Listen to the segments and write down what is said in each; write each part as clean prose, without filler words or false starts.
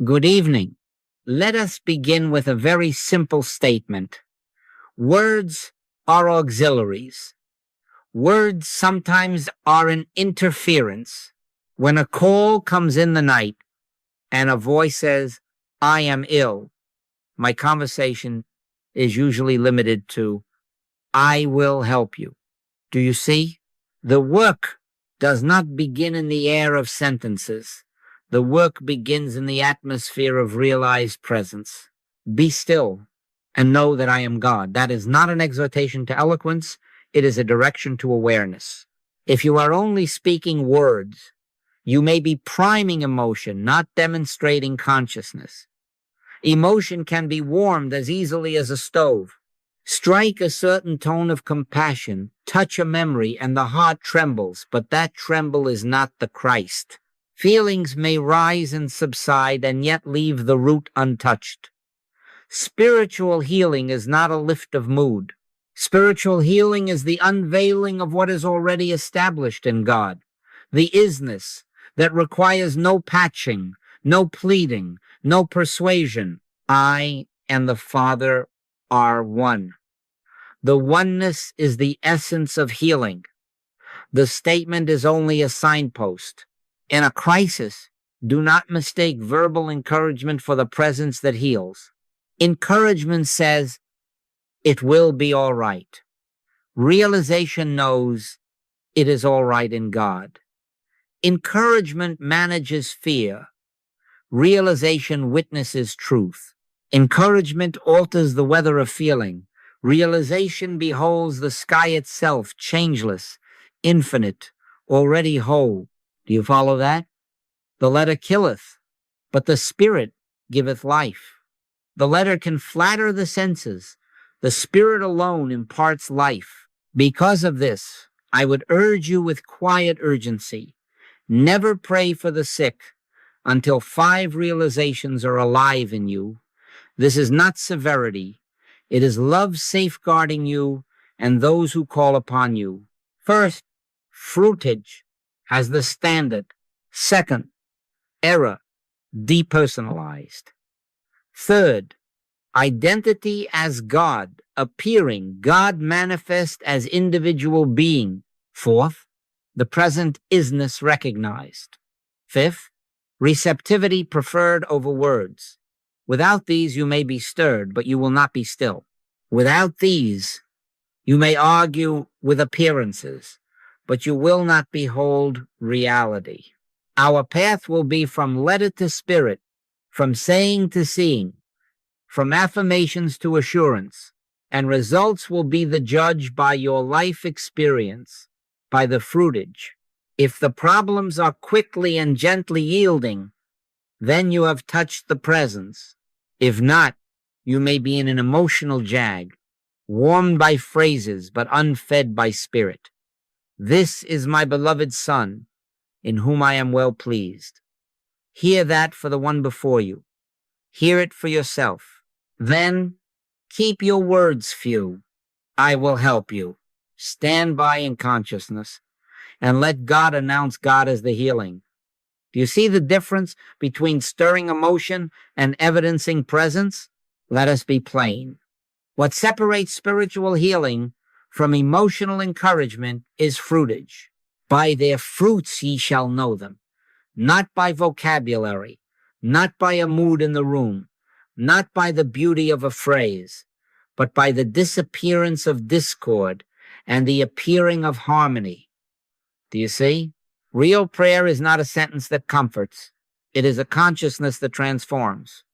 Good evening. Let us begin with a very simple statement. Words are auxiliaries. Words sometimes are an interference. When a call comes in the night and a voice says, "I am ill," my conversation is usually limited to, "I will help you." Do you see? The work does not begin in the air of sentences. The work begins in the atmosphere of realized presence. Be still and know that I am God. That is not an exhortation to eloquence. It is a direction to awareness. If you are only speaking words, you may be priming emotion, not demonstrating consciousness. Emotion can be warmed as easily as a stove. Strike a certain tone of compassion, touch a memory, and the heart trembles, but that tremble is not the Christ. Feelings may rise and subside and yet leave the root untouched. Spiritual healing is not a lift of mood. Spiritual healing is the unveiling of what is already established in God, the isness that requires no patching, no pleading, no persuasion. I and the Father are one. The oneness is the essence of healing. The statement is only a signpost. In a crisis, do not mistake verbal encouragement for the presence that heals. Encouragement says, "It will be all right." Realization knows it is all right in God. Encouragement manages fear. Realization witnesses truth. Encouragement alters the weather of feeling. Realization beholds the sky itself, changeless, infinite, already whole. Do you follow that? The letter killeth, but the spirit giveth life. The letter can flatter the senses. The spirit alone imparts life. Because of this, I would urge you with quiet urgency, never pray for the sick until 5 realizations are alive in you. This is not severity. It is love safeguarding you and those who call upon you. First, fruitage has the standard. Second, error depersonalized. Third, identity as God, appearing, God manifest as individual being. Fourth, the present isness recognized. Fifth, receptivity preferred over words. Without these, you may be stirred, but you will not be still. Without these, you may argue with appearances, but you will not behold reality. Our path will be from letter to spirit, from saying to seeing, from affirmations to assurance, and results will be the judge by your life experience, by the fruitage. If the problems are quickly and gently yielding, then you have touched the presence. If not, you may be in an emotional jag, warmed by phrases but unfed by spirit. This is my beloved Son, in whom I am well pleased. Hear that for the one before you. Hear it for yourself. Then keep your words few. I will help you. Stand by in consciousness and let God announce God as the healing. Do you see the difference between stirring emotion and evidencing presence? Let us be plain. What separates spiritual healing from emotional encouragement is fruitage. By their fruits ye shall know them, not by vocabulary, not by a mood in the room, not by the beauty of a phrase, but by the disappearance of discord and the appearing of harmony. Do you see? Real prayer is not a sentence that comforts. It is a consciousness that transforms.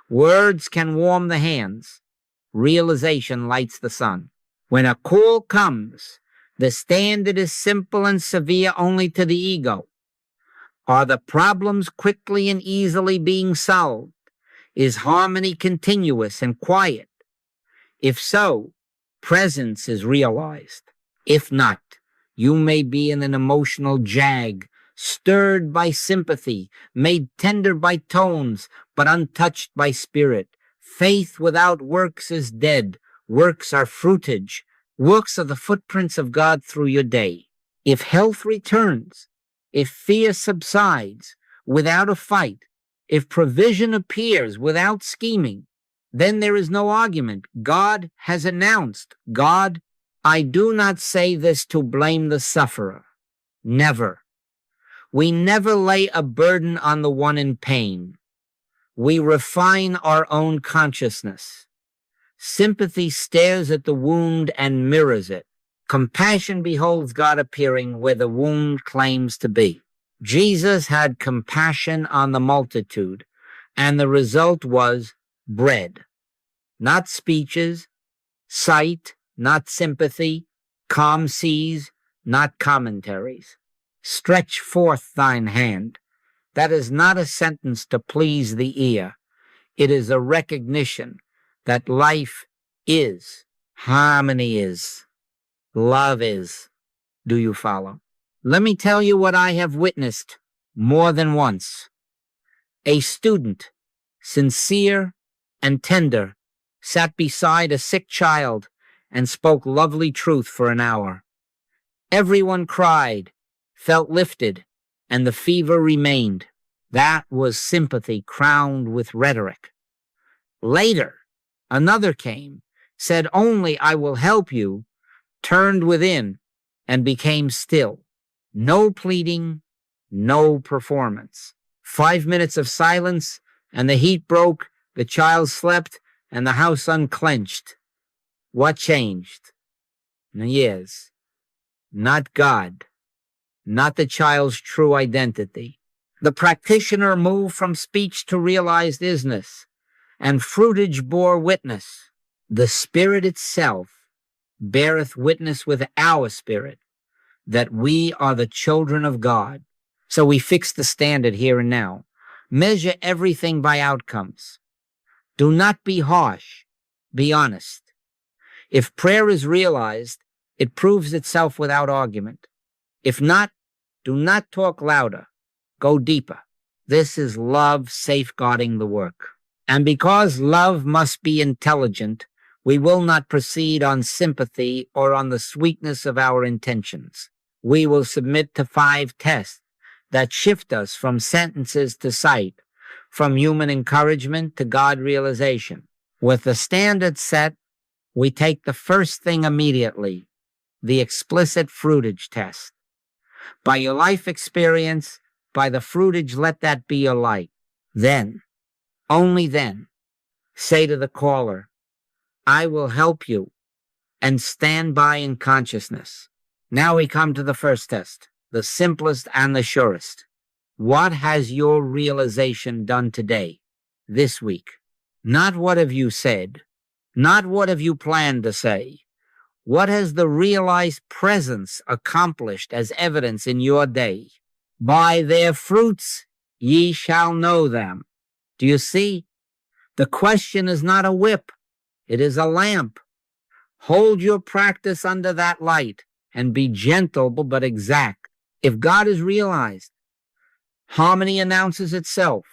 Words can warm the hands. Realization lights the sun. When a call comes, the standard is simple and severe only to the ego. Are the problems quickly and easily being solved? Is harmony continuous and quiet? If so, presence is realized. If not, you may be in an emotional jag, stirred by sympathy, made tender by tones, but untouched by spirit. Faith without works is dead. Works are fruitage. Works are the footprints of God through your day. If health returns, if fear subsides, without a fight, If provision appears without scheming, then there is no argument. God has announced, I do not say this to blame the sufferer. Never. We never lay a burden on the one in pain. We refine our own consciousness. Sympathy stares at the wound and mirrors it. Compassion beholds God appearing where the wound claims to be. Jesus had compassion on the multitude, and the result was bread. Not speeches, sight, not sympathy, calm seas, not commentaries. Stretch forth thine hand. That is not a sentence to please the ear. It is a recognition that life is, harmony is, love is. Do you follow? Let me tell you what I have witnessed more than once. A student, sincere and tender, sat beside a sick child and spoke lovely truth for an hour. Everyone cried, felt lifted, and the fever remained. That was sympathy crowned with rhetoric. Later, another came, said only I will help you, turned within, and became still. No pleading, no performance. 5 minutes of silence, and the heat broke, the child slept, and the house unclenched. What changed? Yes, not God, not the child's true identity. The practitioner moved from speech to realized isness, and fruitage bore witness. The Spirit itself beareth witness with our spirit that we are the children of God. So we fix the standard here and now. Measure everything by outcomes. Do not be harsh. Be honest. If prayer is realized, it proves itself without argument. If not, do not talk louder. Go deeper. This is love safeguarding the work. And because love must be intelligent, we will not proceed on sympathy or on the sweetness of our intentions. We will submit to 5 tests that shift us from sentences to sight, from human encouragement to God realization. With the standard set, we take the first thing immediately, the explicit fruitage test. By your life experience, by the fruitage, let that be your light. Then, only then, say to the caller, I will help you, and stand by in consciousness. Now we come to the first test, the simplest and the surest. What has your realization done today, this week? Not what have you said, not what have you planned to say. What has the realized presence accomplished as evidence in your day? By their fruits ye shall know them. Do you see? The question is not a whip. It is a lamp. Hold your practice under that light and be gentle but exact. If God is realized, harmony announces itself.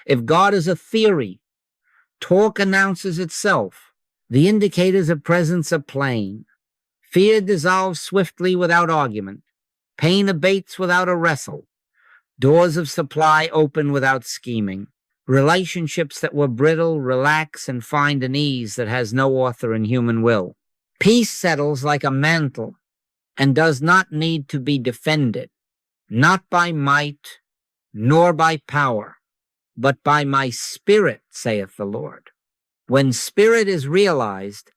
If God is a theory, talk announces itself. The indicators of presence are plain. Fear dissolves swiftly without argument. Pain abates without a wrestle. Doors of supply open without scheming. Relationships that were brittle relax and find an ease that has no author in human will. Peace settles like a mantle and does not need to be defended, not by might nor by power, but by my spirit, saith the Lord. When spirit is realized,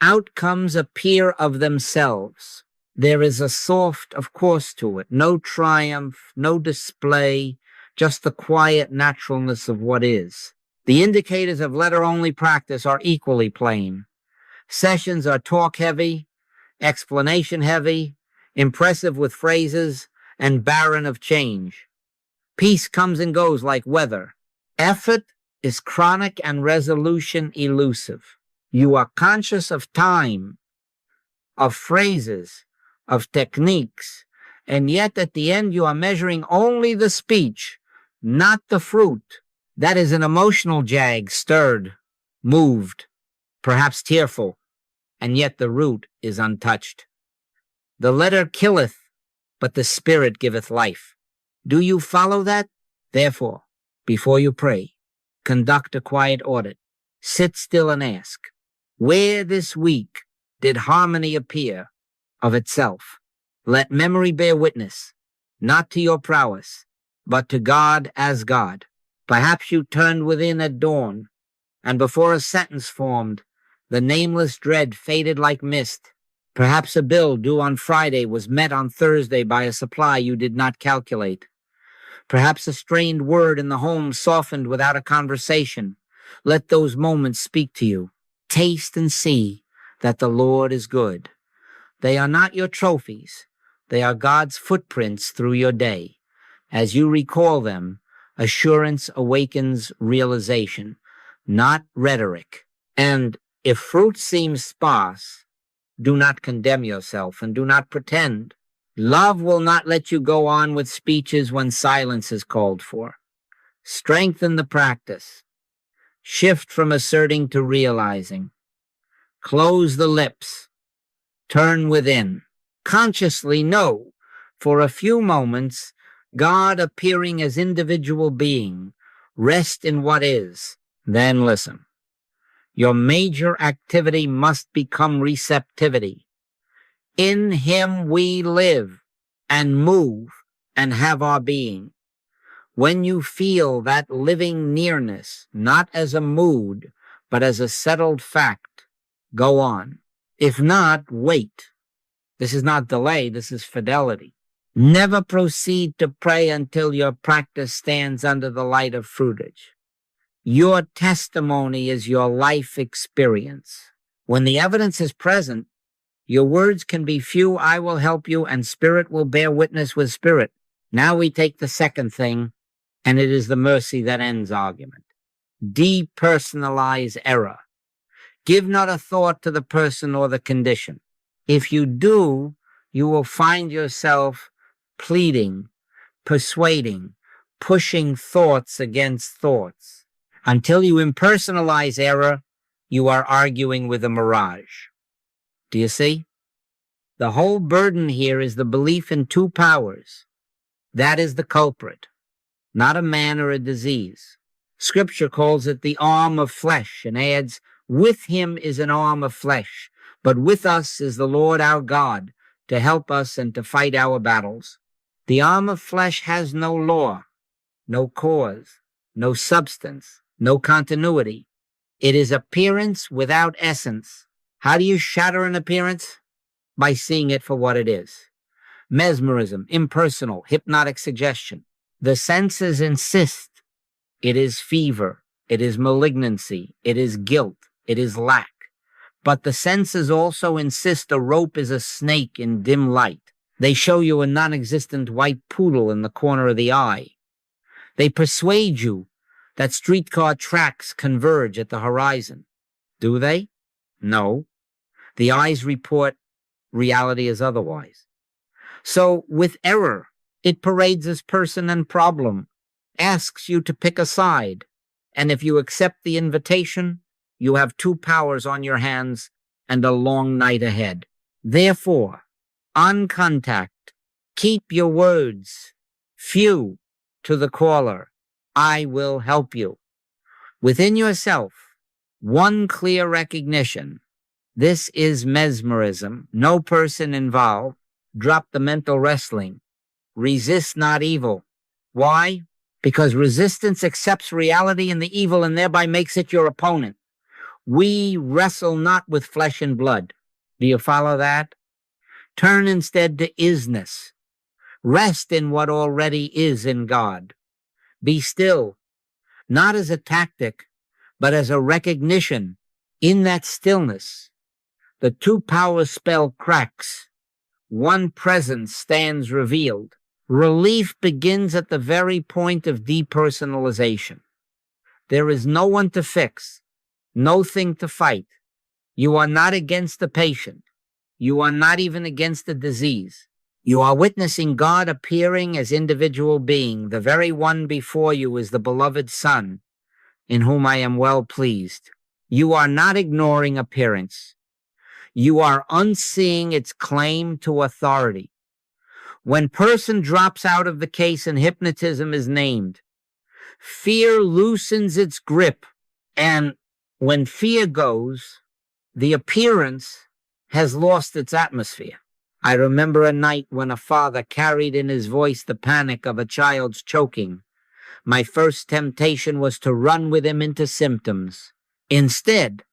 outcomes appear of themselves. There is a soft, of course, to it, no triumph, no display, just the quiet naturalness of what is. The indicators of letter-only practice are equally plain. Sessions are talk-heavy, explanation-heavy, impressive with phrases, and barren of change. Peace comes and goes like weather. Effort is chronic and resolution elusive. You are conscious of time, of phrases, of techniques, and yet at the end you are measuring only the speech, not the fruit. That is an emotional jag, stirred, moved, perhaps tearful, and yet the root is untouched. The letter killeth, but the spirit giveth life. Do you follow that? Therefore, Before you pray, conduct a quiet audit. Sit still and ask, where this week did harmony appear of itself? Let memory bear witness, not to your prowess, but to God as God. Perhaps you turned within at dawn, and before a sentence formed, the nameless dread faded like mist. Perhaps a bill due on Friday was met on Thursday by a supply you did not calculate. Perhaps a strained word in the home softened without a conversation. Let those moments speak to you. Taste and see that the Lord is good. They are not your trophies. They are God's footprints through your day. As you recall them, assurance awakens realization, not rhetoric. And if fruit seems sparse, do not condemn yourself and do not pretend. Love will not let you go on with speeches when silence is called for. Strengthen the practice. Shift from asserting to realizing. Close the lips. Turn within. Consciously know, for a few moments, God appearing as individual being. Rest in what is. Then listen. Your major activity must become receptivity. In Him we live and move and have our being. When you feel that living nearness, not as a mood, but as a settled fact, go on. If not, wait. This is not delay, this is fidelity. Never proceed to pray until your practice stands under the light of fruitage. Your testimony is your life experience. When the evidence is present, your words can be few, I will help you, and spirit will bear witness with spirit. Now we take the second thing, and it is the mercy that ends argument. Depersonalize error. Give not a thought to the person or the condition. If you do, you will find yourself pleading, persuading, pushing thoughts against thoughts. Until you impersonalize error, you are arguing with a mirage. Do you see? The whole burden here is the belief in two powers. That is the culprit, not a man or a disease. Scripture calls it the arm of flesh and adds, with him is an arm of flesh, but with us is the Lord our God to help us and to fight our battles. The arm of flesh has no law, no cause, no substance, no continuity. It is appearance without essence. How do you shatter an appearance? By seeing it for what it is. Mesmerism, impersonal, hypnotic suggestion. The senses insist. It is fever. It is malignancy. It is guilt. It is lack. But the senses also insist a rope is a snake in dim light. They show you a non-existent white poodle in the corner of the eye. They persuade you that streetcar tracks converge at the horizon. Do they? No. The eyes report reality is otherwise. So with error, it parades as person and problem, asks you to pick a side, and if you accept the invitation, you have two powers on your hands and a long night ahead. Therefore, on contact, keep your words few to the caller. I will help you. Within yourself, one clear recognition. This is mesmerism. No person involved. Drop the mental wrestling. Resist not evil. Why? Because resistance accepts reality and the evil and thereby makes it your opponent. We wrestle not with flesh and blood. Do you follow that? Turn instead to isness. Rest in what already is in God. Be still, not as a tactic, but as a recognition. In that stillness, the two-power spell cracks. One presence stands revealed. Relief begins at the very point of depersonalization. There is no one to fix, no thing to fight. You are not against the patient. You are not even against the disease. You are witnessing God appearing as individual being. The very one before you is the beloved Son, in whom I am well pleased. You are not ignoring appearance. You are unseeing its claim to authority. When person drops out of the case and hypnotism is named, Fear loosens its grip, and when fear goes, the appearance has lost its atmosphere. I remember a night when a father carried in his voice the panic of a child's choking. My first temptation was to run with him into symptoms. Instead,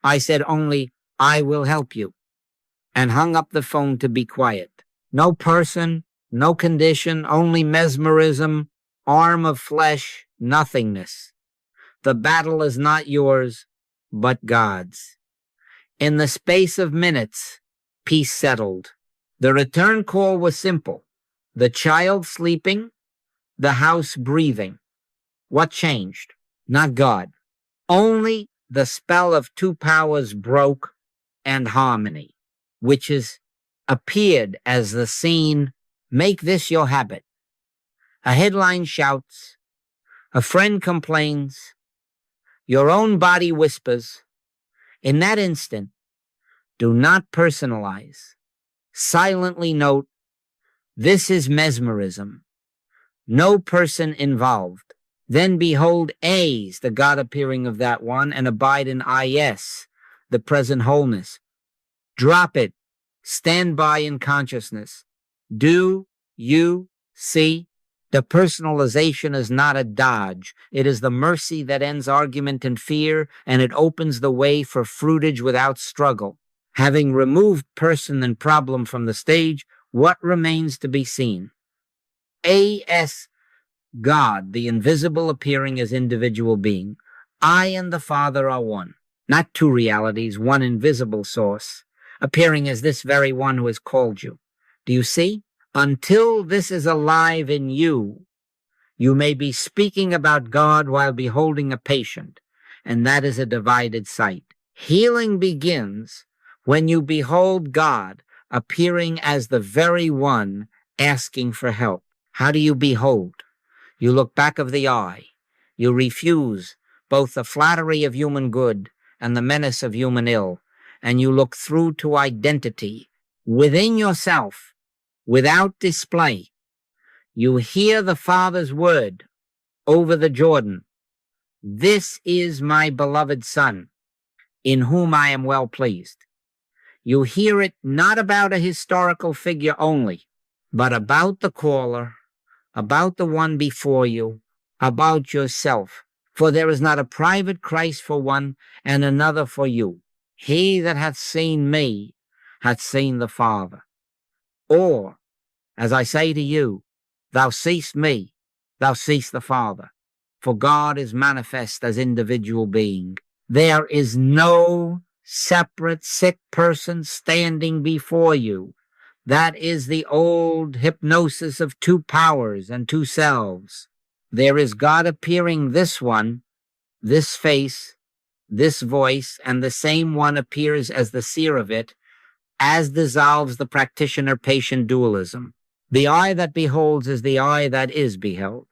I said only, "I will help you," and hung up the phone to be quiet. No person, no condition, only mesmerism, arm of flesh, nothingness. The battle is not yours, but God's. In the space of minutes, peace settled. The return call was simple. The child sleeping, the house breathing. What changed? Not God. Only the spell of two powers broke and harmony, which is appeared as the scene, "Make this your habit." A headline shouts, a friend complains, your own body whispers. In that instant, do not personalize. Silently note, this is mesmerism. No person involved. Then behold A's, the God appearing of that one, and abide in IS, the present wholeness. Drop it. Stand by in consciousness. Do you see? The personalization is not a dodge. It is the mercy that ends argument and fear, and it opens the way for fruitage without struggle. Having removed person and problem from the stage, what remains to be seen? A.S. God, the invisible appearing as individual being. I and the Father are one. Not two realities, one invisible source, appearing as this very one who has called you. Do you see? Until this is alive in you, you may be speaking about God while beholding a patient, and that is a divided sight. Healing begins when you behold God appearing as the very one asking for help. How do you behold? You look back of the eye. You refuse both the flattery of human good and the menace of human ill, and you look through to identity within yourself. Without display, you hear the Father's word over the Jordan. This is my beloved Son, in whom I am well pleased. You hear it not about a historical figure only, but about the caller, about the one before you, about yourself. For there is not a private Christ for one and another for you. He that hath seen me hath seen the Father. Or, as I say to you, thou seest me, thou seest the Father. For God is manifest as individual being. There is no separate sick person standing before you. That is the old hypnosis of two powers and two selves. There is God appearing this one, this face, this voice, and the same one appears as the seer of it, as dissolves the practitioner-patient dualism. The eye that beholds is the eye that is beheld.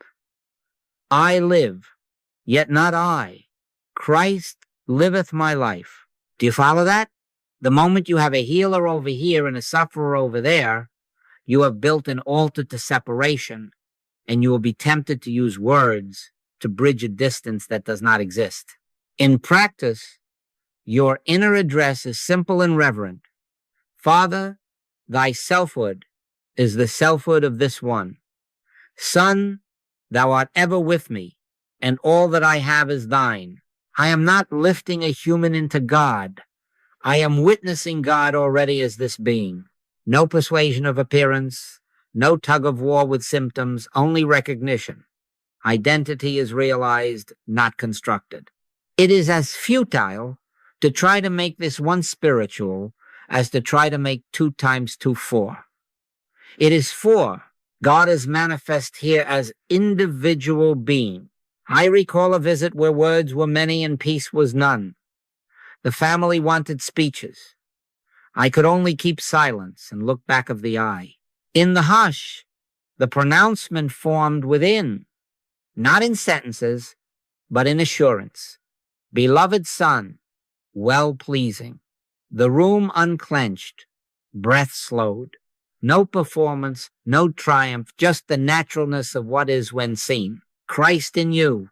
I live, yet not I. Christ liveth my life. Do you follow that? The moment you have a healer over here and a sufferer over there, you have built an altar to separation, and you will be tempted to use words to bridge a distance that does not exist. In practice, your inner address is simple and reverent. Father, thy selfhood is the selfhood of this one. Son, thou art ever with me, and all that I have is thine. I am not lifting a human into God. I am witnessing God already as this being. No persuasion of appearance, no tug of war with symptoms, only recognition. Identity is realized, not constructed. It is as futile to try to make this one spiritual as to try to make 2 times 2 4. It is 4. God is manifest here as individual being. I recall a visit where words were many and peace was none. The family wanted speeches. I could only keep silence and look back of the eye. In the hush, the pronouncement formed within, not in sentences, but in assurance. Beloved Son, well-pleasing. The room unclenched, breath slowed. No performance, no triumph, just the naturalness of what is when seen. Christ in you,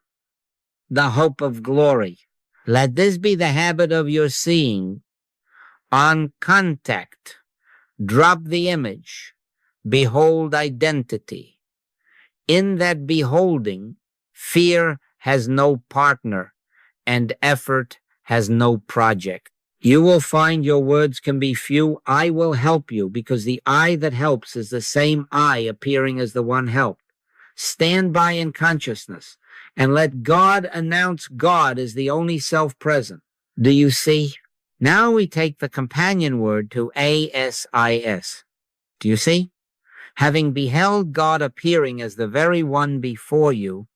the hope of glory. Let this be the habit of your seeing. On contact, drop the image. Behold identity. In that beholding, fear has no partner and effort has no project. You will find your words can be few. I will help you because the I that helps is the same I appearing as the one helped. Stand by in consciousness and let God announce God as the only self-present. Do you see? Now we take the companion word to ASIS. Do you see? Having beheld God appearing as the very one before you,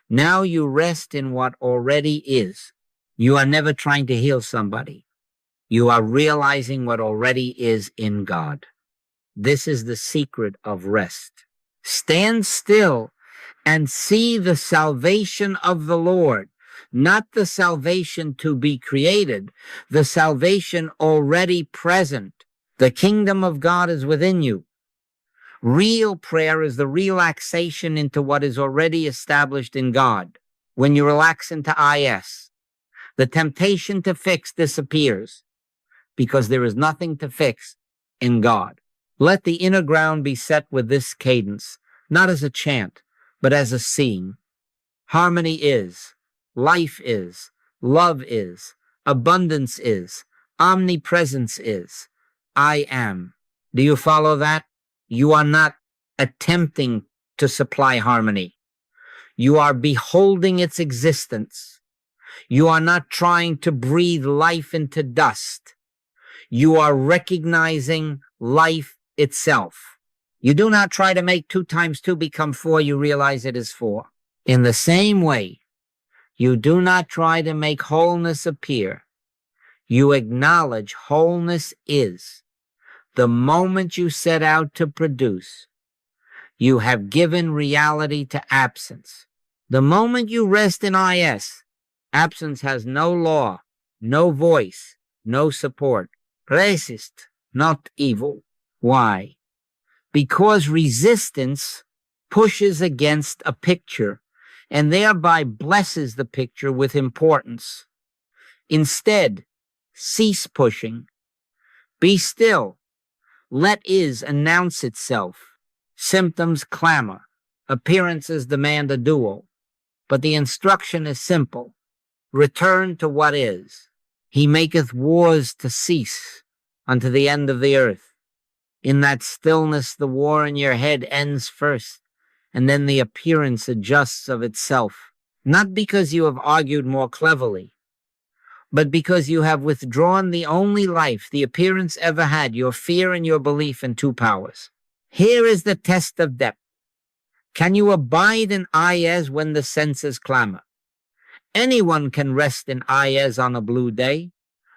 now you rest in what already is. You are never trying to heal somebody. You are realizing what already is in God. This is the secret of rest. Stand still and see the salvation of the Lord, not the salvation to be created, the salvation already present. The kingdom of God is within you. Real prayer is the relaxation into what is already established in God. When you relax into IS, the temptation to fix disappears because there is nothing to fix in God. Let the inner ground be set with this cadence, not as a chant, but as a seeing. Harmony is, life is, love is, abundance is, omnipresence is, I am. Do you follow that? You are not attempting to supply harmony. You are beholding its existence. You are not trying to breathe life into dust. You are recognizing life itself. You do not try to make 2 times 2 become 4. You realize it is 4. In the same way, you do not try to make wholeness appear. You acknowledge wholeness is. The moment you set out to produce, you have given reality to absence. The moment you rest in IS, absence has no law, no voice, no support. Resist, not evil. Why? Because resistance pushes against a picture and thereby blesses the picture with importance. Instead, cease pushing. Be still. Let is announce itself. Symptoms clamor. Appearances demand a duel. But the instruction is simple. Return to what is. He maketh wars to cease unto the end of the earth. In that stillness, the war in your head ends first, and then the appearance adjusts of itself. Not because you have argued more cleverly, but because you have withdrawn the only life the appearance ever had, your fear and your belief in 2 powers. Here is the test of depth. Can you abide in IS when the senses clamor? Anyone can rest in IS on a blue day.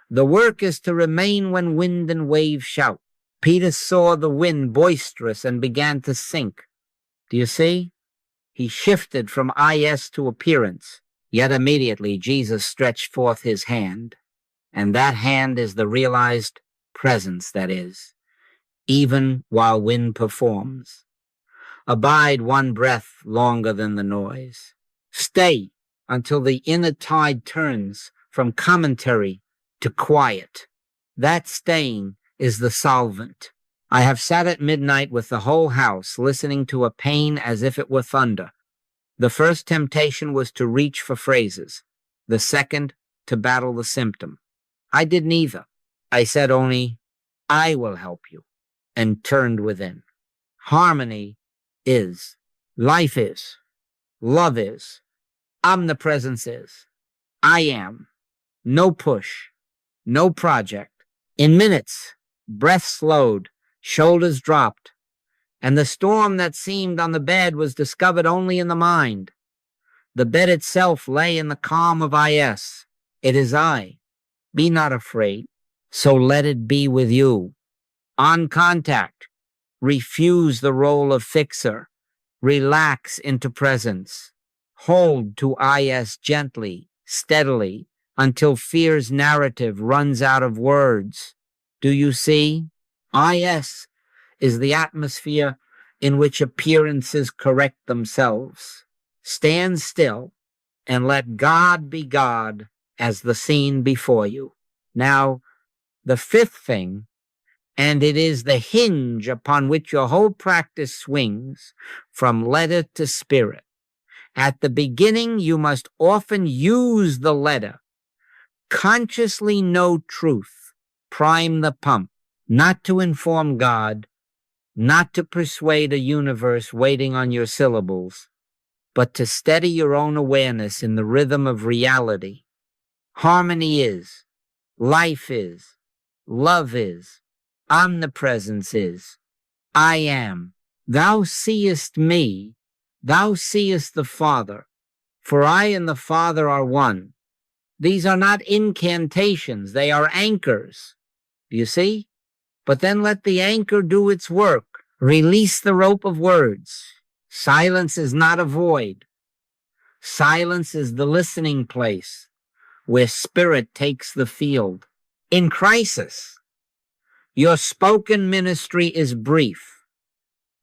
The work is to remain when wind and wave shout. Peter saw the wind boisterous and began to sink. Do you see? He shifted from IS to appearance. Yet immediately Jesus stretched forth his hand, and that hand is the realized presence that is, even while wind performs. Abide 1 breath longer than the noise. Stay until the inner tide turns from commentary to quiet. That staying is the solvent. I have sat at midnight with the whole house listening to a pain as if it were thunder. The first temptation was to reach for phrases. The second, to battle the symptom. I did neither. I said only, I will help you, and turned within. Harmony is. Life is. Love is. Omnipresence is. I am. No push. No project. In minutes, breath slowed, shoulders dropped, and the storm that seemed on the bed was discovered only in the mind. The bed itself lay in the calm of IS. It is I. Be not afraid, so let it be with you. On contact, refuse the role of fixer. Relax into presence. Hold to IS gently, steadily, until fear's narrative runs out of words. Do you see? IS is the atmosphere in which appearances correct themselves. Stand still and let God be God as the scene before you. Now, the fifth thing, and it is the hinge upon which your whole practice swings from letter to spirit. At the beginning, you must often use the letter. Consciously know truth. Prime the pump. Not to inform God, not to persuade a universe waiting on your syllables, but to steady your own awareness in the rhythm of reality. Harmony is, life is, love is, omnipresence is, I am. Thou seest me, thou seest the Father, for I and the Father are one. These are not incantations, they are anchors. Do you see? But then let the anchor do its work. Release the rope of words. Silence is not a void. Silence is the listening place where spirit takes the field. In crisis, your spoken ministry is brief.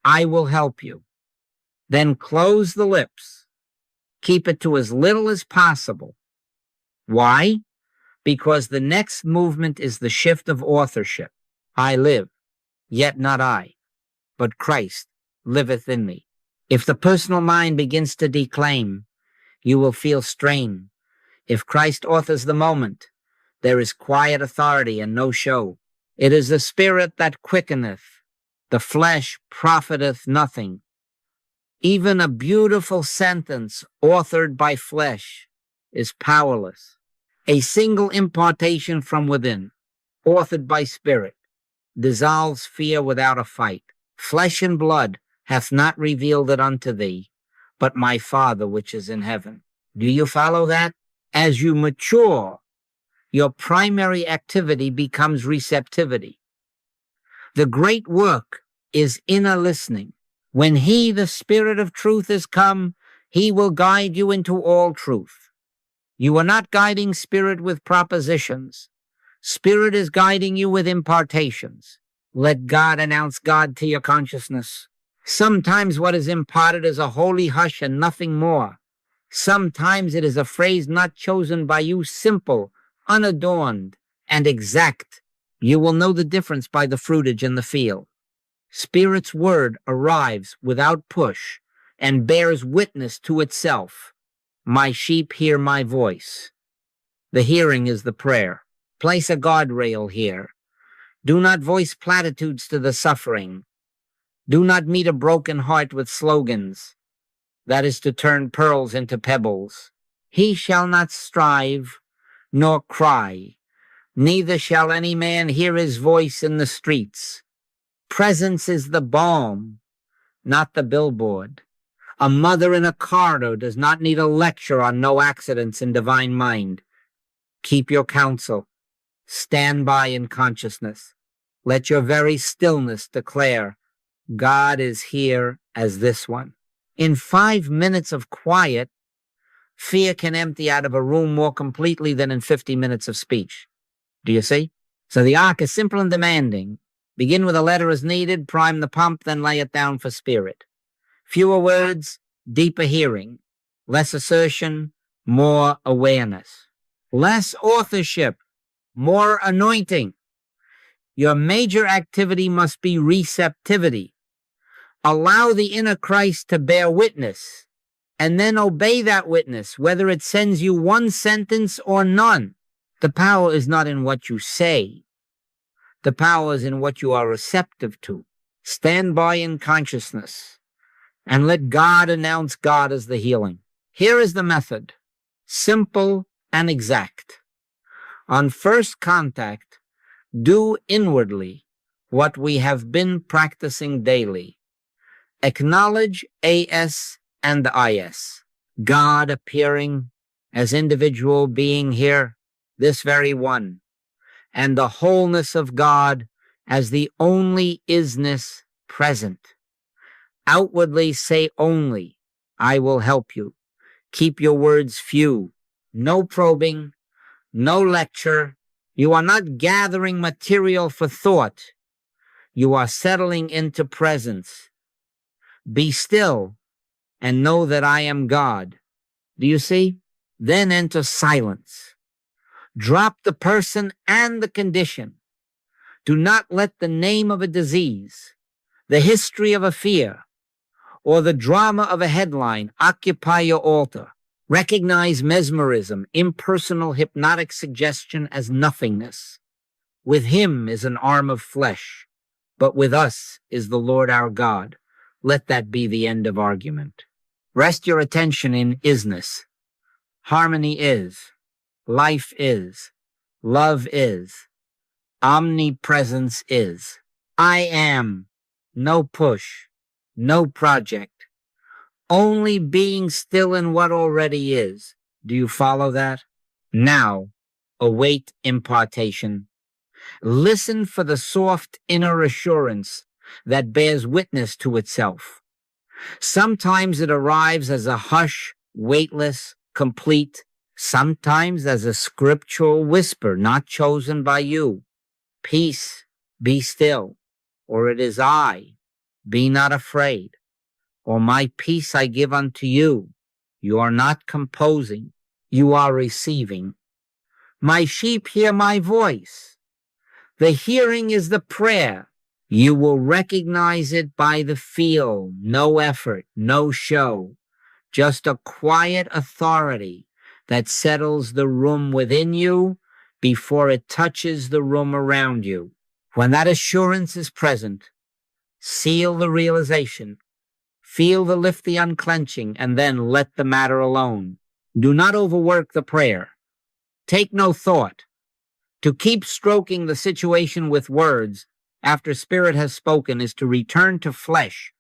I will help you. Then close the lips. Keep it to as little as possible. Why? Because the next movement is the shift of authorship. I live, yet not I, but Christ liveth in me. If the personal mind begins to declaim, you will feel strain. If Christ authors the moment, there is quiet authority and no show. It is the spirit that quickeneth. The flesh profiteth nothing. Even a beautiful sentence authored by flesh is powerless. A single impartation from within, authored by spirit, dissolves fear without a fight. Flesh and blood hath not revealed it unto thee, but my Father which is in heaven. Do you follow that? As you mature, your primary activity becomes receptivity. The great work is inner listening. When he, the Spirit of truth, is come, he will guide you into all truth. You are not guiding spirit with propositions. Spirit is guiding you with impartations. Let God announce God to your consciousness. Sometimes what is imparted is a holy hush and nothing more. Sometimes it is a phrase not chosen by you, simple, unadorned, and exact. You will know the difference by the fruitage in the field. Spirit's word arrives without push and bears witness to itself. My sheep hear my voice. The hearing is the prayer. Place a guardrail here. Do not voice platitudes to the suffering. Do not meet a broken heart with slogans. That is to turn pearls into pebbles. He shall not strive, nor cry. Neither shall any man hear his voice in the streets. Presence is the balm, not the billboard. A mother in a corridor does not need a lecture on no accidents in divine mind. Keep your counsel. Stand by in consciousness. Let your very stillness declare, God is here as this one. In 5 minutes of quiet, fear can empty out of a room more completely than in 50 minutes of speech. Do you see? So the arc is simple and demanding. Begin with a letter as needed, prime the pump, then lay it down for spirit. Fewer words, deeper hearing. Less assertion, more awareness. Less authorship, more anointing. Your major activity must be receptivity. Allow the inner Christ to bear witness, and then obey that witness, whether it sends you one sentence or none. The power is not in what you say. The power is in what you are receptive to. Stand by in consciousness and let God announce God as the healing. Here is the method, simple and exact. On first contact, do inwardly what we have been practicing daily. Acknowledge AS and IS. God appearing as individual being here, this very one, and the wholeness of God as the only isness present. Outwardly say only, I will help you. Keep your words few. No probing, no lecture. You are not gathering material for thought. You are settling into presence. Be still and know that I am God. Do you see? Then enter silence. Drop the person and the condition. Do not let the name of a disease, the history of a fear, or the drama of a headline occupy your altar. Recognize mesmerism, impersonal hypnotic suggestion as nothingness. With him is an arm of flesh, but with us is the Lord our God. Let that be the end of argument. Rest your attention in isness. Harmony is. Life is. Love is. Omnipresence is. I am. No push. No project. Only being still in what already is. Do you follow that? Now, await impartation. Listen for the soft inner assurance that bears witness to itself. Sometimes it arrives as a hush, weightless, complete, sometimes as a scriptural whisper not chosen by you. Peace, be still, or it is I, be not afraid, or my peace I give unto you. You are not composing, you are receiving. My sheep hear my voice. The hearing is the prayer. You will recognize it by the feel, no effort, no show, just a quiet authority that settles the room within you before it touches the room around you. When that assurance is present, seal the realization, feel the lift, the unclenching, and then let the matter alone. Do not overwork the prayer. Take no thought. To keep stroking the situation with words after spirit has spoken is to return to flesh.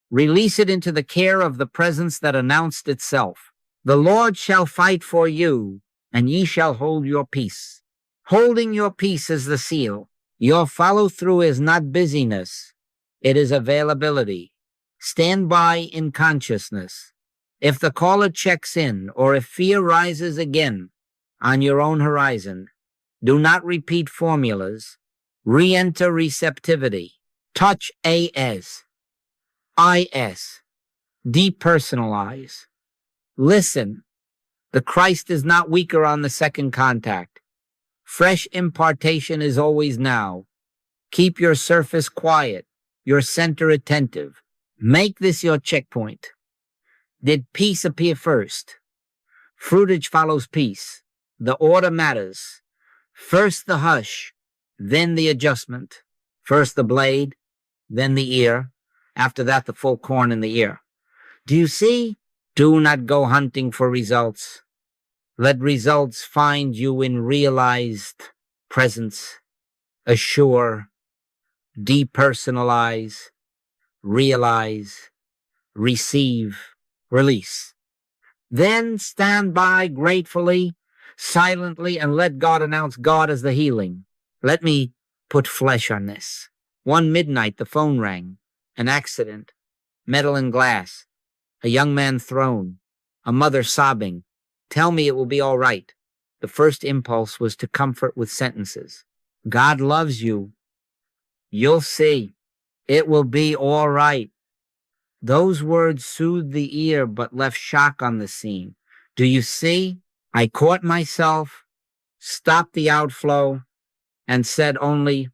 Release it into the care of the presence that announced itself. The Lord shall fight for you, and ye shall hold your peace. Holding your peace is the seal. Your follow-through is not busyness. It is availability. Stand by in consciousness. If the caller checks in, or if fear rises again on your own horizon, do not repeat formulas. Re-enter receptivity. Touch AS. IS. Depersonalize. Listen. The Christ is not weaker on the second contact. Fresh impartation is always now. Keep your surface quiet, your center attentive. Make this your checkpoint. Did peace appear first? Fruitage follows peace. The order matters. First the hush, then the adjustment. First the blade, then the ear. After that, the full corn in the ear. Do you see? Do not go hunting for results. Let results find you in realized presence. Assure, depersonalize, realize, receive, release. Then stand by gratefully, silently, and let God announce God as the healing. Let me put flesh on this. One midnight, the phone rang. An accident. Metal and glass. A young man thrown. A mother sobbing. Tell me it will be all right. The first impulse was to comfort with sentences. God loves you. You'll see. It will be all right. Those words soothed the ear but left shock on the scene. Do you see? I caught myself, stopped the outflow, and said only,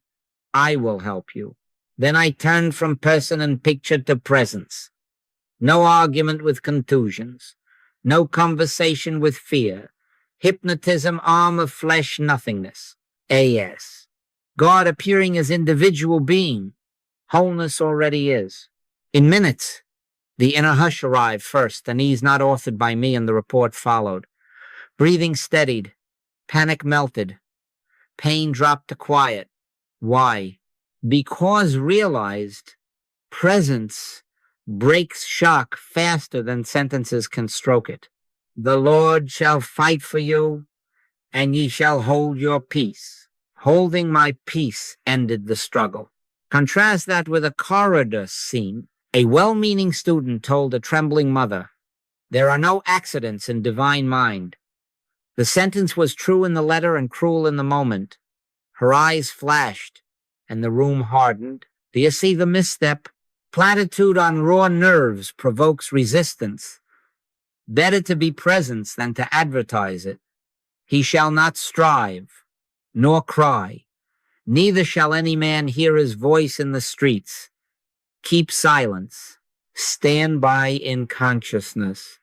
I will help you. Then I turned from person and picture to presence. No argument with contusions. No conversation with fear. Hypnotism, arm of flesh, nothingness. AS. God appearing as individual being. Wholeness already is. In minutes, the inner hush arrived first, an ease not authored by me, and the report followed. Breathing steadied. Panic melted. Pain dropped to quiet. Why? Because realized presence breaks shock faster than sentences can stroke it. The Lord shall fight for you, and ye shall hold your peace. Holding my peace ended the struggle. Contrast that with a corridor scene. A well-meaning student told a trembling mother, there are no accidents in divine mind. The sentence was true in the letter and cruel in the moment. Her eyes flashed, and the room hardened. Do you see the misstep? Platitude on raw nerves provokes resistance. Better to be present than to advertise it. He shall not strive, nor cry. Neither shall any man hear his voice in the streets. Keep silence. Stand by in consciousness.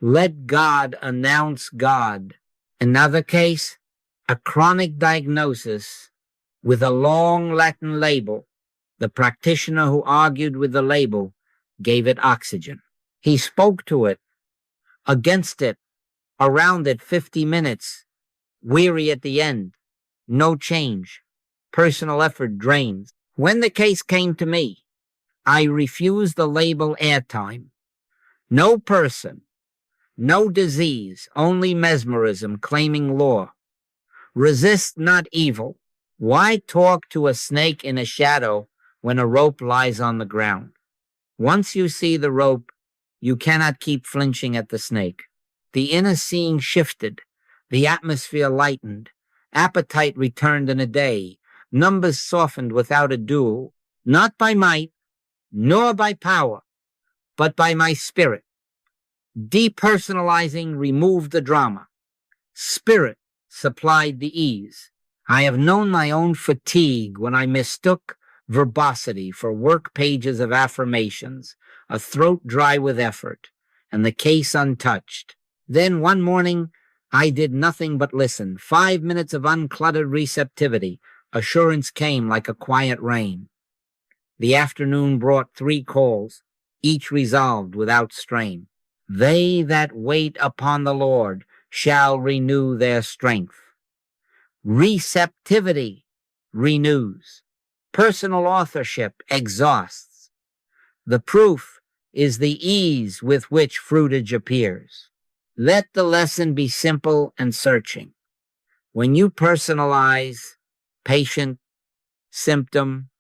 Let God announce God. Another case, a chronic diagnosis with a long Latin label. The practitioner who argued with the label gave it oxygen. He spoke to it, against it, around it 50 minutes, weary at the end, no change, personal effort drained. When the case came to me, I refused the label airtime. No person, no disease, only mesmerism claiming law. Resist not evil. Why talk to a snake in a shadow when a rope lies on the ground? Once you see the rope, you cannot keep flinching at the snake. The inner seeing shifted, the atmosphere lightened, appetite returned in a day, numbers softened without a duel, not by might, nor by power, but by my spirit. Depersonalizing removed the drama. Spirit supplied the ease. I have known my own fatigue when I mistook verbosity for work pages of affirmations, a throat dry with effort, and the case untouched. Then one morning, I did nothing but listen. 5 minutes of uncluttered receptivity. Assurance came like a quiet rain. The afternoon brought 3 calls, each resolved without strain. They that wait upon the Lord shall renew their strength. Receptivity renews. Personal authorship exhausts. The proof is the ease with which fruitage appears. Let the lesson be simple and searching. When you personalize, patient, symptom,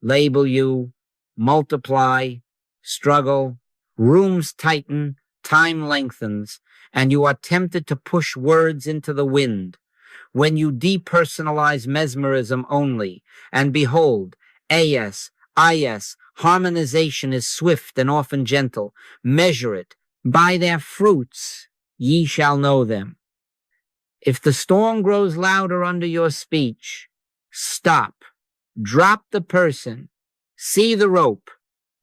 label you, multiply, struggle, rooms tighten, time lengthens, and you are tempted to push words into the wind. When you depersonalize mesmerism only, and behold, AS, IS, harmonization is swift and often gentle. Measure it. By their fruits ye shall know them. If the storm grows louder under your speech, stop, drop the person, see the rope,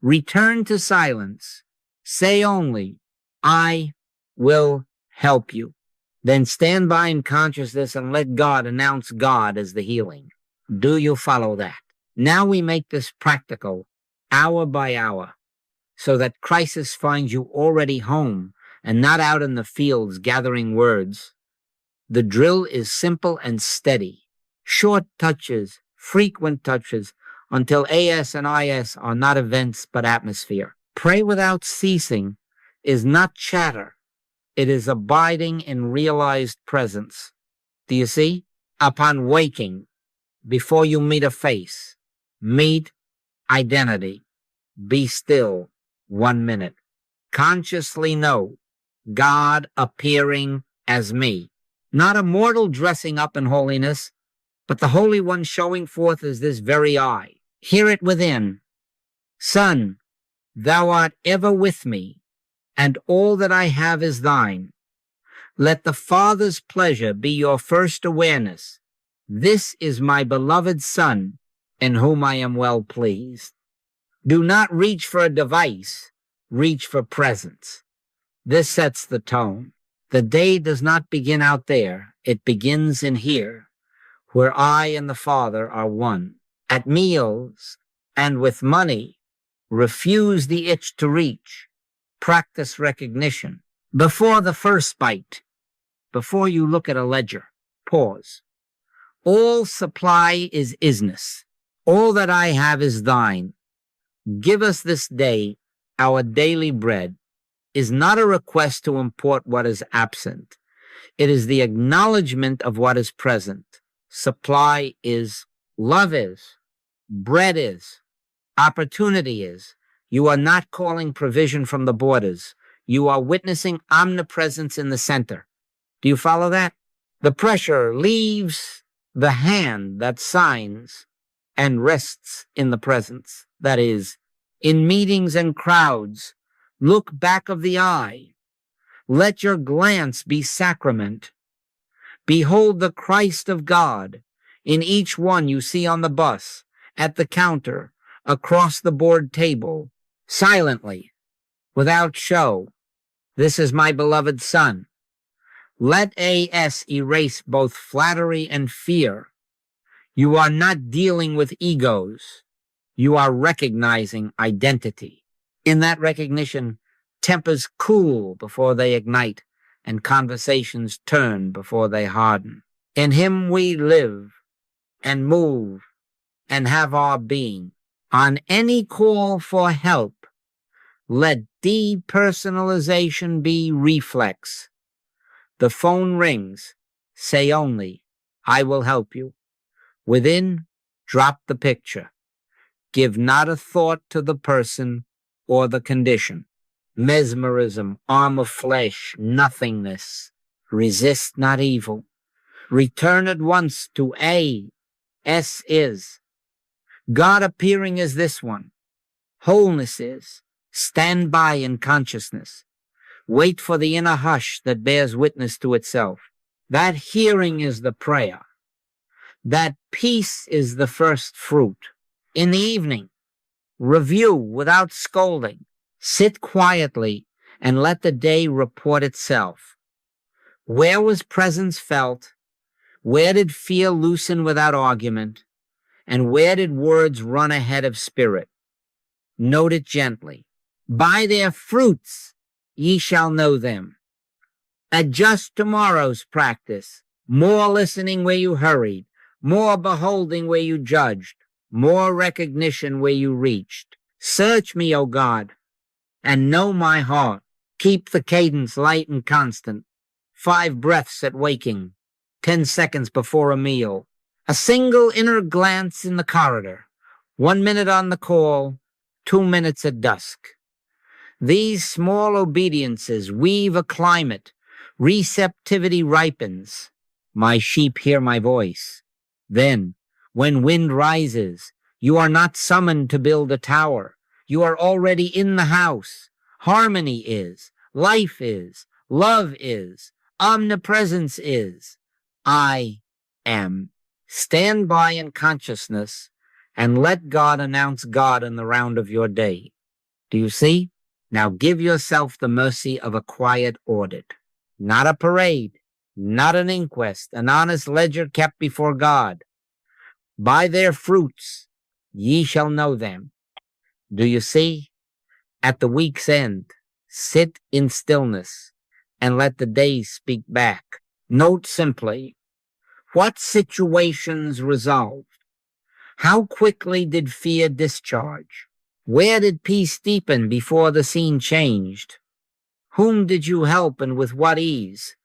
return to silence, say only, I will help you. Then stand by in consciousness and let God announce God as the healing. Do you follow that? Now we make this practical, hour by hour, so that crisis finds you already home and not out in the fields gathering words. The drill is simple and steady. Short touches, frequent touches, until AS and IS are not events but atmosphere. Pray without ceasing is not chatter. It is abiding in realized presence. Do you see? Upon waking, before you meet a face, meet identity. Be still 1 minute. Consciously know God appearing as me. Not a mortal dressing up in holiness, but the Holy One showing forth as this very I. Hear it within. Son, thou art ever with me, and all that I have is thine. Let the Father's pleasure be your first awareness. This is my beloved Son, in whom I am well pleased. Do not reach for a device, reach for presence. This sets the tone. The day does not begin out there, it begins in here, where I and the Father are one. At meals and with money, refuse the itch to reach. Practice recognition. Before the first bite, before you look at a ledger, pause. All supply is isness. All that I have is thine. Give us this day our daily bread is not a request to import what is absent. It is the acknowledgement of what is present. Supply is, love is, bread is, opportunity is. You are not calling provision from the borders. You are witnessing omnipresence in the center. Do you follow that? The pressure leaves the hand that signs and rests in the presence. That is, In meetings and crowds, look back of the eye. Let your glance be sacrament. Behold the Christ of God in each one you see on the bus, at the counter, across the board table, silently, without show. This is my beloved Son. Let AS erase both flattery and fear. You are not dealing with egos. You are recognizing identity. In that recognition, tempers cool before they ignite, and conversations turn before they harden. In him we live and move and have our being. On any call for help, let depersonalization be reflex. The phone rings. Say only, I will help you. Within, drop the picture. Give not a thought to the person or the condition. Mesmerism, arm of flesh, nothingness. Resist not evil. Return at once to A. S is. God appearing is this one. Wholeness is. Stand by in consciousness. Wait for the inner hush that bears witness to itself. That hearing is the prayer. That peace is the first fruit. In the evening, review without scolding. Sit quietly and let the day report itself. Where was presence felt? Where did fear loosen without argument? And where did words run ahead of spirit? Note it gently. By their fruits ye shall know them. Adjust tomorrow's practice. More listening where you hurried. More beholding where you judged. More recognition where you reached. Search me, O God, and know my heart. Keep the cadence light and constant. 5 breaths at waking. 10 seconds before a meal. A single inner glance in the corridor. 1 minute on the call. 2 minutes at dusk. These small obediences weave a climate. Receptivity ripens. My sheep hear my voice. Then, when wind rises, you are not summoned to build a tower. You are already in the house. Harmony is, life is, love is, omnipresence is. I am. Stand by in consciousness and let God announce God in the round of your day. Do you see? Now give yourself the mercy of a quiet audit. Not a parade, not an inquest, an honest ledger kept before God. By their fruits ye shall know them. Do you see? At the week's end, sit in stillness and let the days speak back. Note simply, what situations resolved? How quickly did fear discharge? Where did peace deepen before the scene changed? Whom did you help and with what ease?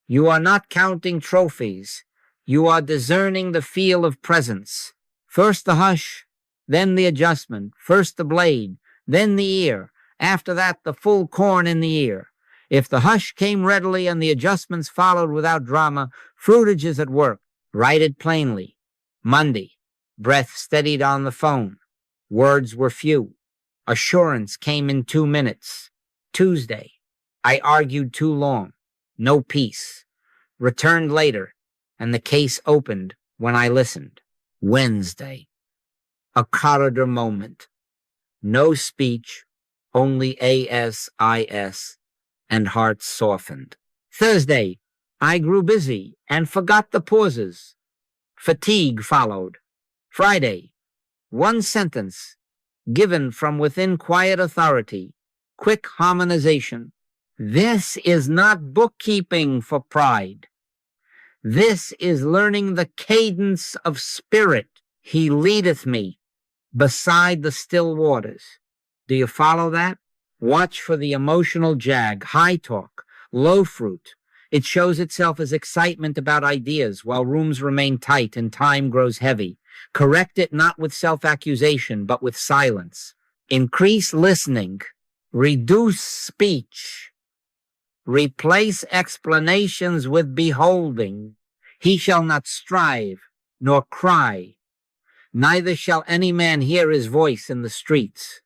You are not counting trophies. You are discerning the feel of presence. First the hush, then the adjustment. First the blade, then the ear. After that, the full corn in the ear. If the hush came readily and the adjustments followed without drama, fruitage is at work. Write it plainly. Monday, breath steadied on the phone. Words were few. Assurance came in 2 minutes. Tuesday, I argued too long. No peace. Returned later, and the case opened when I listened. Wednesday, a corridor moment. No speech, only ASIS, and hearts softened. Thursday, I grew busy and forgot the pauses. Fatigue followed. Friday, 1 sentence, given from within quiet authority, quick harmonization. This is not bookkeeping for pride. This is learning the cadence of spirit. He leadeth me beside the still waters. Do you follow that? Watch for the emotional jag, high talk, low fruit. It shows itself as excitement about ideas while rooms remain tight and time grows heavy. Correct it not with self-accusation, but with silence. Increase listening. Reduce speech. Replace explanations with beholding. He shall not strive, nor cry. Neither shall any man hear his voice in the streets.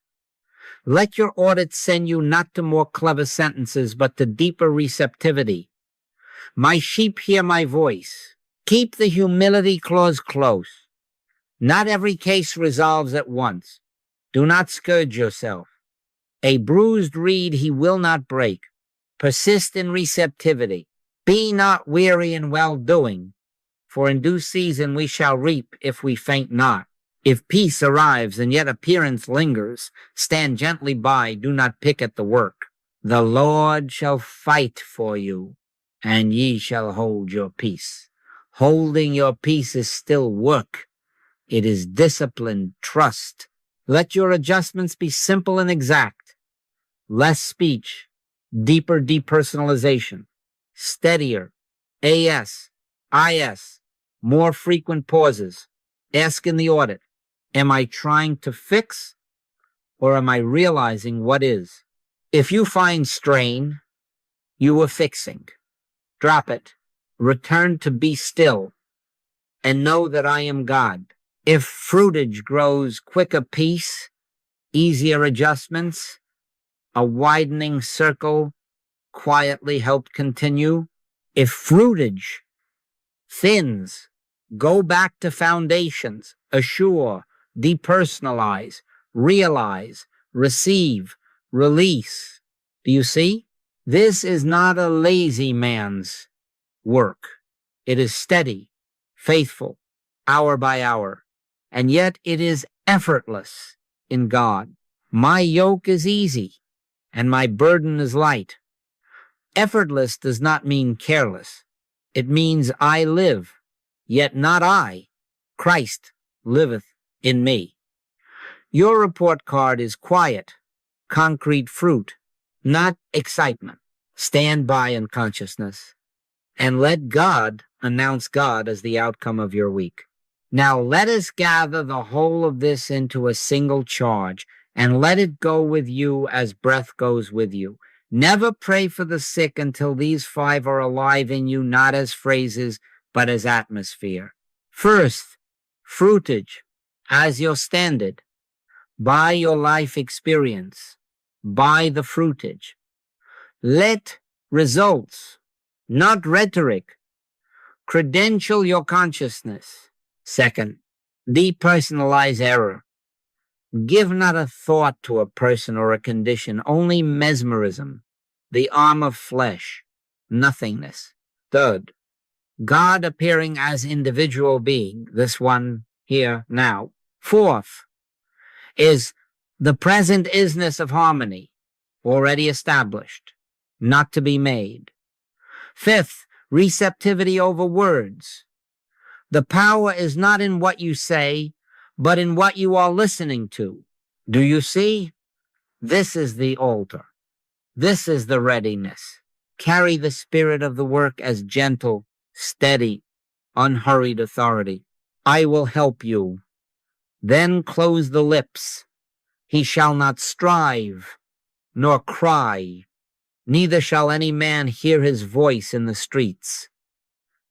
Let your audit send you not to more clever sentences, but to deeper receptivity. My sheep hear my voice. Keep the humility clause close. Not every case resolves at once. Do not scourge yourself. A bruised reed he will not break. Persist in receptivity. Be not weary in well-doing, for in due season we shall reap if we faint not. If peace arrives and yet appearance lingers, stand gently by, do not pick at the work. The Lord shall fight for you, and ye shall hold your peace. Holding your peace is still work. It is disciplined trust. Let your adjustments be simple and exact. Less speech, deeper depersonalization, steadier, AS, IS, more frequent pauses. Ask in the audit, am I trying to fix or am I realizing what is? If you find strain, you are fixing. Drop it. Return to be still and know that I am God. If fruitage grows quicker peace, easier adjustments, a widening circle quietly helped continue. If fruitage thins, go back to foundations, assure, depersonalize, realize, receive, release. Do you see? This is not a lazy man's work. It is steady, faithful, hour by hour, and yet it is effortless in God. My yoke is easy, and my burden is light. Effortless does not mean careless. It means I live, yet not I. Christ liveth in me. Your report card is quiet, concrete fruit, not excitement. Stand by in consciousness and let God announce God as the outcome of your week. Now let us gather the whole of this into a single charge and let it go with you as breath goes with you. Never pray for the sick until these 5 are alive in you, not as phrases, but as atmosphere. First, fruitage as your standard. By your life experience, by the fruitage. Let results, not rhetoric, credential your consciousness. Second, depersonalize error. Give not a thought to a person or a condition, only mesmerism, the arm of flesh, nothingness. Third, God appearing as individual being, this one here now. Fourth is the present isness of harmony, already established, not to be made. Fifth, receptivity over words. The power is not in what you say, but in what you are listening to. Do you see? This is the altar. This is the readiness. Carry the spirit of the work as gentle, steady, unhurried authority. I will help you. Then close the lips. He shall not strive, nor cry, neither shall any man hear his voice in the streets.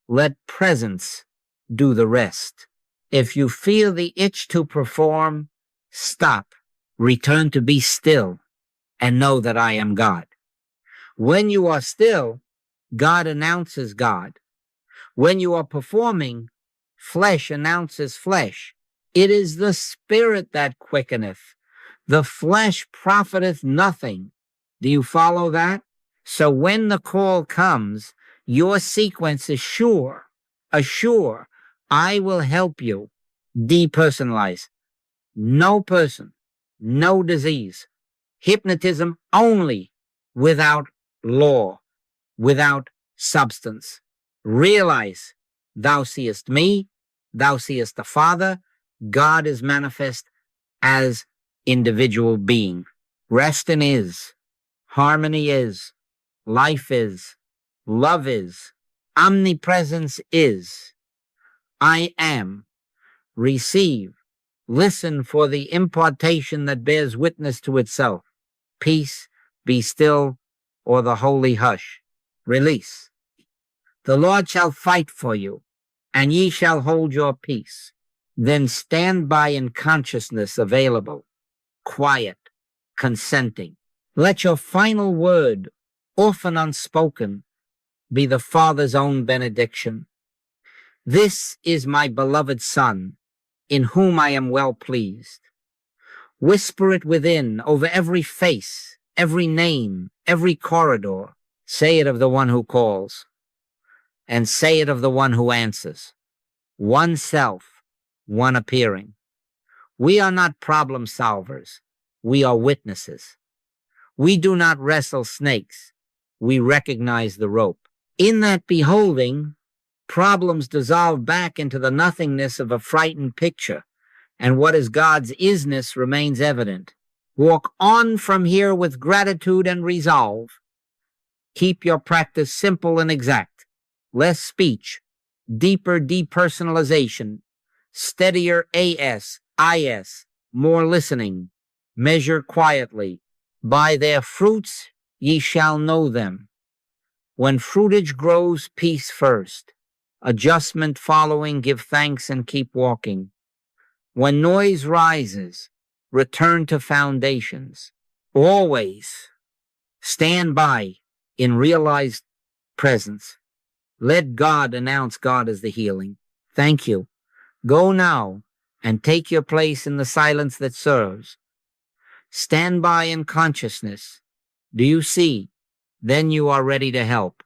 Let presence do the rest. If you feel the itch to perform, stop, return to be still, and know that I am God. When you are still, God announces God. When you are performing, flesh announces flesh. It is the spirit that quickeneth. The flesh profiteth nothing. Do you follow that? So when the call comes, your sequence is sure. Assure, I will help you. Depersonalize. No person, no disease. Hypnotism only, without law, without substance. Realize, thou seest me, thou seest the Father. God is manifest as individual being. Rest in is, harmony is, life is, love is, omnipresence is. I am. Receive. Listen for the impartation that bears witness to itself. Peace, be still, or the holy hush. Release. The Lord shall fight for you, and ye shall hold your peace. Then stand by in consciousness available, quiet, consenting. Let your final word, often unspoken, be the Father's own benediction. This is my beloved Son, in whom I am well pleased. Whisper it within, over every face, every name, every corridor. Say it of the one who calls, and say it of the one who answers. One self, one appearing. We are not problem solvers. We are witnesses. We do not wrestle snakes. We recognize the rope. In that beholding, problems dissolve back into the nothingness of a frightened picture, and what is God's isness remains evident. Walk on from here with gratitude and resolve. Keep your practice simple and exact. Less speech, deeper depersonalization, steadier AS, IS, more listening. Measure quietly. By their fruits ye shall know them. When fruitage grows, peace first. Adjustment following, give thanks and keep walking. When noise rises, return to foundations. Always stand by in realized presence. Let God announce God as the healing. Thank you. Go now and take your place in the silence that serves. Stand by in consciousness. Do you see? Then you are ready to help.